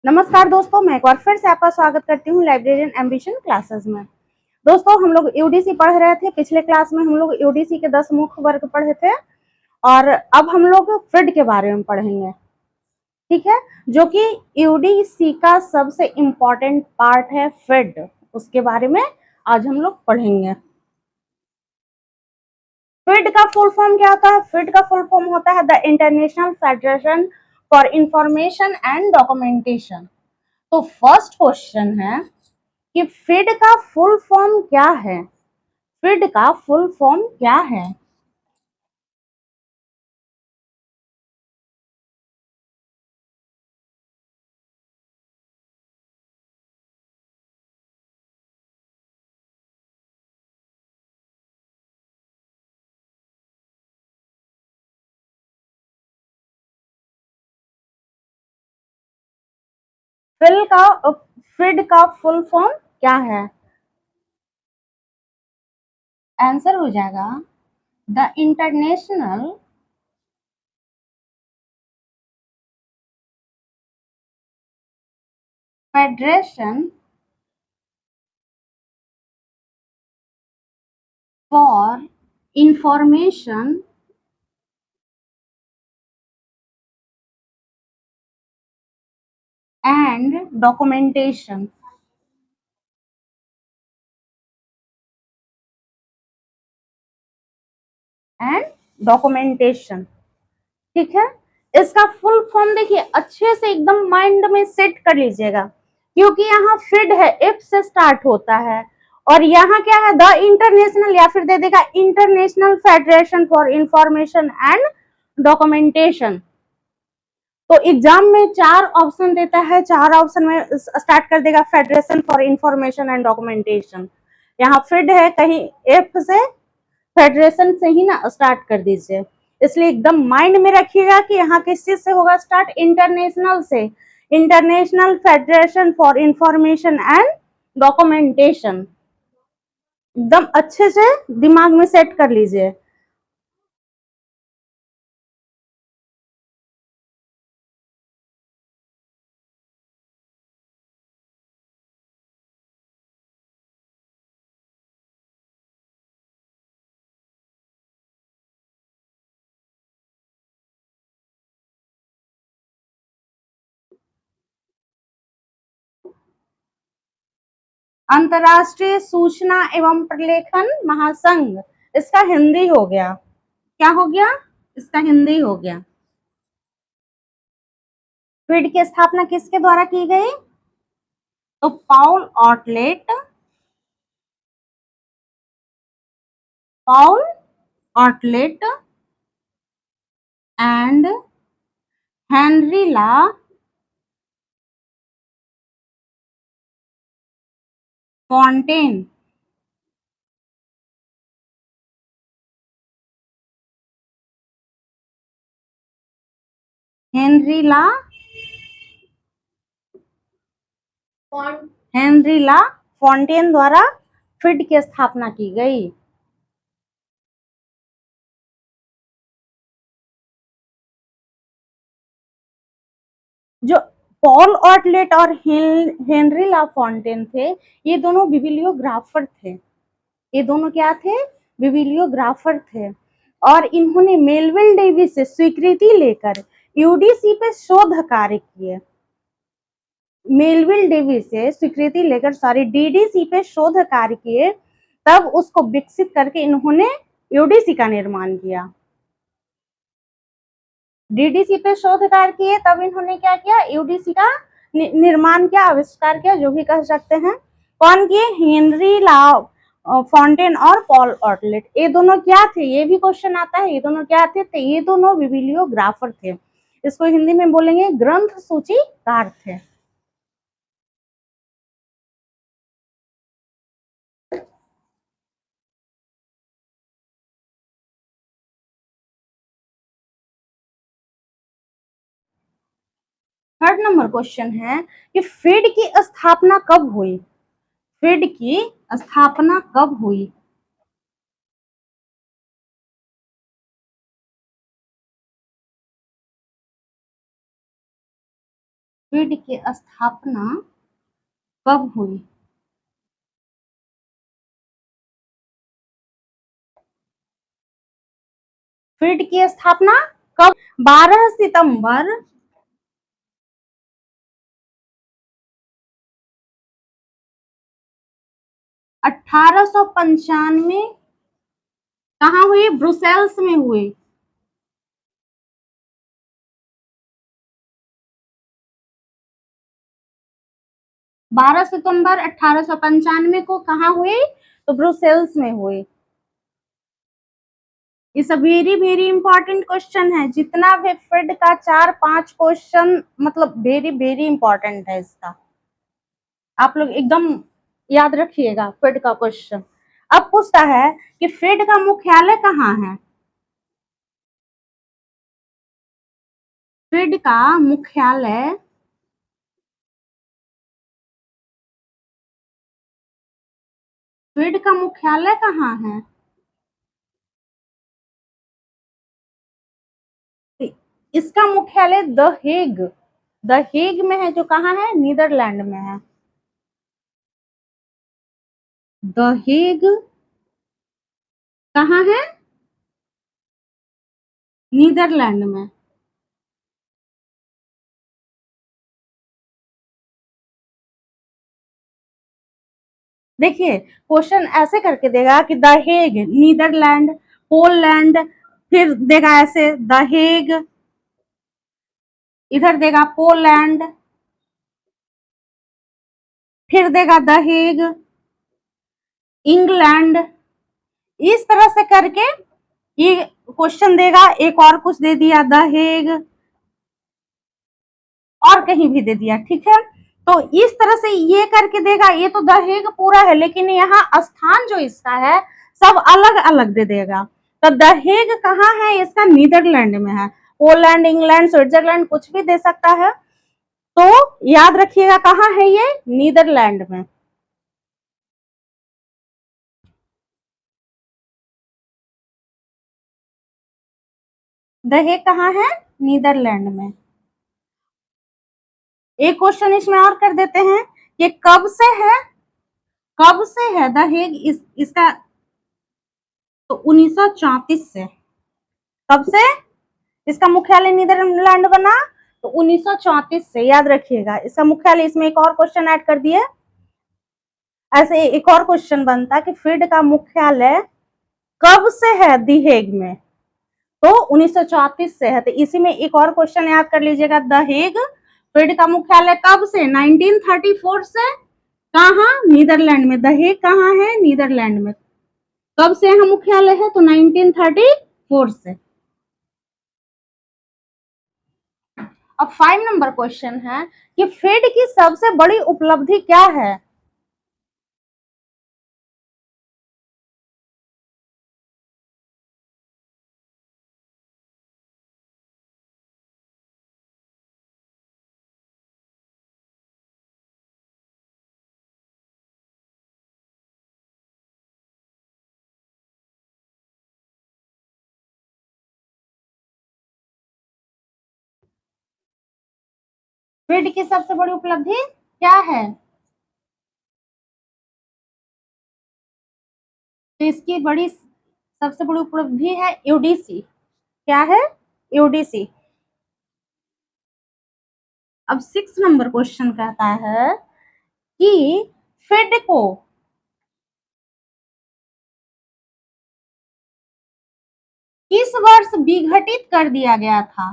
नमस्कार दोस्तों, मैं एक बार फिर से आपका स्वागत करती हूँ लाइब्रेरियन एम्बिशन क्लासेस में। दोस्तों, हम लोग यूडीसी पढ़ रहे थे। पिछले क्लास में हम लोग यूडीसी के 10 मुख्य वर्ग पढ़े थे और अब हम लोग फ्रिड के बारे में पढ़ेंगे, ठीक है, जो कि यूडीसी का सबसे इम्पोर्टेंट पार्ट है फ्रिड। उसके बारे में आज हम लोग पढ़ेंगे। फ्रिड का फुल फॉर्म क्या होता है? फ्रिड का फुल फॉर्म होता है the international federation for information and documentation. तो फर्स्ट क्वेश्चन है कि फिड का फुल फॉर्म क्या है? फिड का फुल फॉर्म क्या है? फिड का फुल फॉर्म क्या है? आंसर हो जाएगा the international federation for information and documentation. And documentation, ठीक है। इसका फुल फॉर्म देखिए, अच्छे से एकदम माइंड में सेट कर लीजिएगा, क्योंकि यहाँ फिड है, इफ से स्टार्ट होता है, और यहाँ क्या है? द इंटरनेशनल, या फिर दे देगा international federation for information and documentation. तो एग्जाम में 4 ऑप्शन देता है, 4 ऑप्शन में स्टार्ट कर देगा federation for information and documentation. यहाँ फिड है, कहीं एफ से, फेडरेशन से ही ना स्टार्ट कर दीजिए। इसलिए एकदम माइंड में रखिएगा कि यहाँ किस चीज से होगा स्टार्ट? इंटरनेशनल से। International federation for information and documentation. एकदम अच्छे से दिमाग में सेट कर लीजिए। अंतरराष्ट्रीय सूचना एवं प्रलेखन महासंघ, इसका हिंदी हो गया, क्या हो गया? इसका हिंदी हो गया। फिड की स्थापना किसके द्वारा की गई? तो Paul Otlet and Henri La Fontaine. Henri La Henri La Fontaine द्वारा फिड की स्थापना की गई। जो पॉल ऑटलेट और हेनरी ला फॉन्टेन थे, ये दोनों बिबिलियोग्राफर थे। ये दोनों क्या थे? बिबिलियोग्राफर थे। और इन्होंने मेलविल डेविस से स्वीकृति लेकर यूडीसी पे शोध कार्य किए। मेलविल डेविस से स्वीकृति लेकर डीडीसी पे शोध कार्य किए, तब उसको विकसित करके इन्होंने यूडीसी का निर्माण किया। डीडीसी पे शोध कार्य किए, तब इन्होंने क्या किया? यूडीसी का निर्माण किया, आविष्कार किया, जो भी कह सकते हैं। कौन किए? हेनरी ला फॉन्टेन और पॉल ऑटलेट। ये दोनों क्या थे? ये भी क्वेश्चन आता है, ये दोनों क्या थे? तो ये दोनों बिबिलियोग्राफर थे। इसको हिंदी में बोलेंगे ग्रंथ सूचीकार थे। थर्ड नंबर क्वेश्चन है कि फिड की स्थापना कब हुई? फिड की स्थापना कब हुई? फ्रीड की स्थापना कब हुई? फ्रीड की स्थापना कब? 12 सितंबर 1895 कहाँ हुई? ब्रुसेल्स में हुई। 12 सितंबर 1895 को कहाँ हुई? तो ब्रुसेल्स में हुई। इस वेरी वेरी इंपॉर्टेंट क्वेश्चन है। जितना भी फ्रीड का 4-5 क्वेश्चन मतलब वेरी वेरी इंपॉर्टेंट है इसका, आप लोग एकदम याद रखिएगा फ्रीड का क्वेश्चन। अब पूछता है कि फ्रीड का मुख्यालय कहाँ है? फ्रीड का मुख्यालय फ्रीड का मुख्यालय कहाँ है? इसका मुख्यालय द हेग, द हेग में है, जो कहाँ है? नीदरलैंड में है। द हेग कहाँ है? नीदरलैंड में। देखिए क्वेश्चन ऐसे करके देगा कि द हेग नीदरलैंड, पोलैंड, फिर देगा ऐसे द हेग, इधर देगा पोलैंड, फिर देगा द हेग, इंग्लैंड। इस तरह से करके ये क्वेश्चन देगा। एक और कुछ दे दिया द हेग, और कहीं भी दे दिया, ठीक है। तो इस तरह से ये करके देगा। ये तो द हेग पूरा है, लेकिन यहाँ स्थान जो इसका है सब अलग अलग दे देगा। तो द हेग कहाँ है? इसका नीदरलैंड में है। पोलैंड, इंग्लैंड, स्विट्जरलैंड कुछ भी दे सकता है। तो याद रखिएगा कहाँ है ये? नीदरलैंड में। द हेग कहाँ है? नीदरलैंड में। एक क्वेश्चन इसमें और कर देते हैं। ये कब से है? कब से है द हेग? इसका तो 1934 से। कब से इसका मुख्यालय नीदरलैंड बना? तो 1934 से। याद रखिएगा इसका मुख्यालय। इसमें एक और क्वेश्चन ऐड कर दिए। ऐसे एक और क्वेश्चन बनता कि फ्रीड का मुख्यालय कब से है दी हेग में? तो 1934 से है। तो इसी में एक और क्वेश्चन याद कर लीजिएगा। द हेग फ्रीड का मुख्यालय कब से? 1934 से। कहाँ? नीदरलैंड में। द हेग कहाँ है? नीदरलैंड में। कब से यहाँ मुख्यालय है? तो 1934 से। अब 5 नंबर क्वेश्चन है कि फ्रीड की सबसे बड़ी उपलब्धि क्या है? फ्रीड की सबसे बड़ी उपलब्धि क्या है? तो इसकी बड़ी सबसे बड़ी उपलब्धि है यूडीसी। क्या है? यूडीसी। अब 6 नंबर क्वेश्चन कहता है कि फ्रीड को किस वर्ष विघटित कर दिया गया था?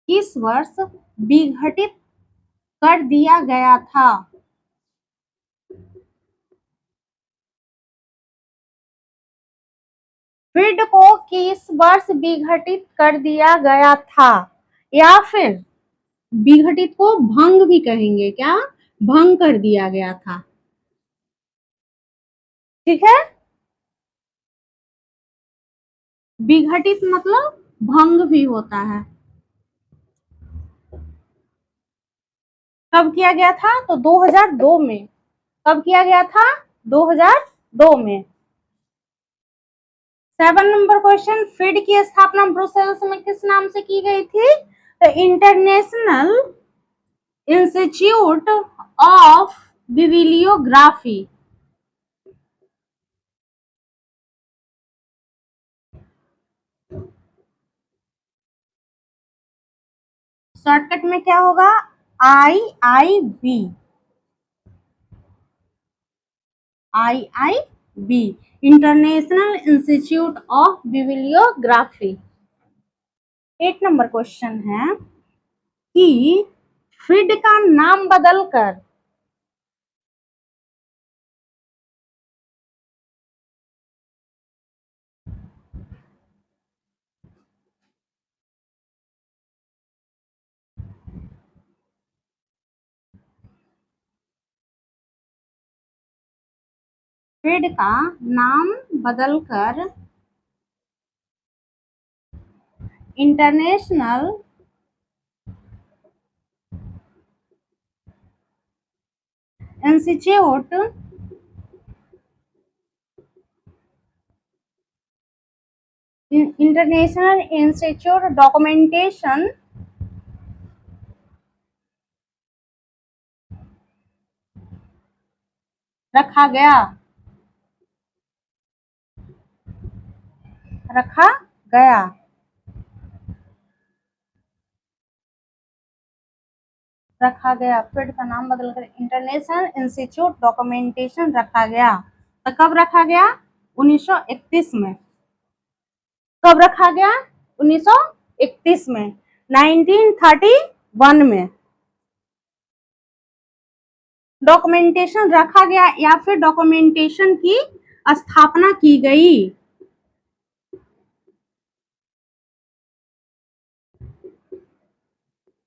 किस वर्ष विघटित कर दिया गया था? फ्रीड को किस वर्ष विघटित कर दिया गया था? या फिर विघटित को भंग भी कहेंगे। क्या? भंग कर दिया गया था। ठीक है। विघटित मतलब भंग भी होता है। कब किया गया था? तो 2002 में। कब किया गया था? 2002 में। 7 नंबर क्वेश्चन, फिड की स्थापना ब्रुसेल्स में किस नाम से की गई थी? The international institute of bibliography. Shortcut में क्या होगा? IIB, IIB, international institute of bibliography. 8 number question है कि फिड का नाम बदलकर फिड का नाम बदलकर international institute international institute documentation रखा गया, रखा गया। रखा गया, फिड का नाम बदलकर इंटरनेशनल इंस्टीट्यूट डॉक्यूमेंटेशन रखा गया। तो कब रखा गया? 1931 में। कब रखा गया? 1931 में, 1931 में डॉक्यूमेंटेशन रखा गया या फिर डॉक्यूमेंटेशन की स्थापना की गई।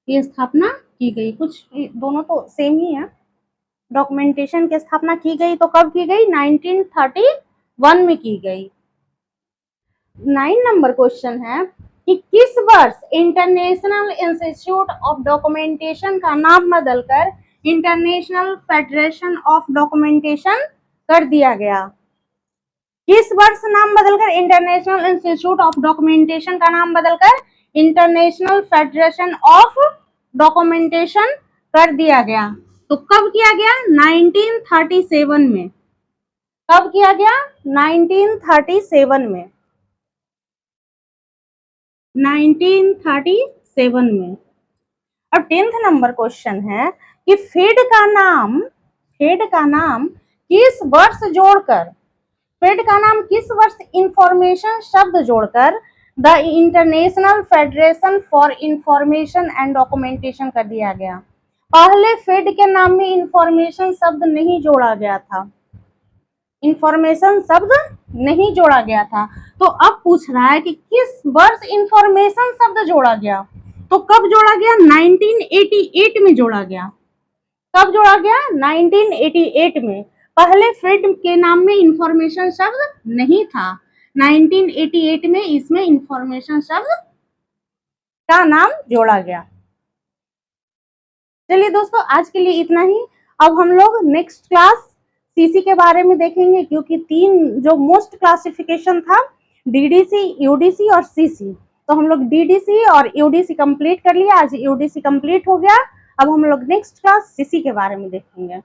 ये स्थापना की गई, कुछ दोनों तो सेम ही है। डॉक्यूमेंटेशन की स्थापना की गई तो कब की गई? 1931 में की गई। 9 नंबर क्वेश्चन है कि किस वर्ष इंटरनेशनल इंस्टीट्यूट ऑफ डॉक्यूमेंटेशन का नाम बदलकर इंटरनेशनल फेडरेशन ऑफ डॉक्यूमेंटेशन कर दिया गया? किस वर्ष नाम बदलकर इंटरनेशनल इंस्टीट्यूट ऑफ डॉक्यूमेंटेशन का नाम बदलकर इंटरनेशनल फेडरेशन ऑफ डॉक्यूमेंटेशन कर दिया गया? तो कब किया गया? 1937 में। कब किया गया? 1937 में। 1937 में। अब 10th नंबर क्वेश्चन है कि फेड का नाम किस वर्ष जोड़कर, फेड का नाम किस वर्ष इंफॉर्मेशन शब्द जोड़कर the international federation for information and documentation कर दिया गया? पहले फेड के नाम में इंफॉर्मेशन शब्द नहीं जोड़ा गया था, इंफॉर्मेशन शब्द नहीं जोड़ा गया था। तो अब पूछ रहा है कि किस वर्ष इंफॉर्मेशन शब्द जोड़ा गया? तो कब जोड़ा गया? 1988 में जोड़ा गया। कब जोड़ा गया? 1988 में। पहले फिड के नाम में इंफॉर्मेशन शब्द नहीं था, 1988 में इसमें इंफॉर्मेशन शब्द का नाम जोड़ा गया। चलिए दोस्तों, आज के लिए इतना ही। अब हम लोग नेक्स्ट क्लास सीसी के बारे में देखेंगे, क्योंकि 3 जो मोस्ट क्लासिफिकेशन था, डीडीसी, यूडीसी और सीसी, तो हम लोग डीडीसी और यूडीसी कंप्लीट कर लिया। आज यूडीसी कंप्लीट हो गया। अब हम लोग नेक्स्ट क्लास सीसी के बारे में देखेंगे।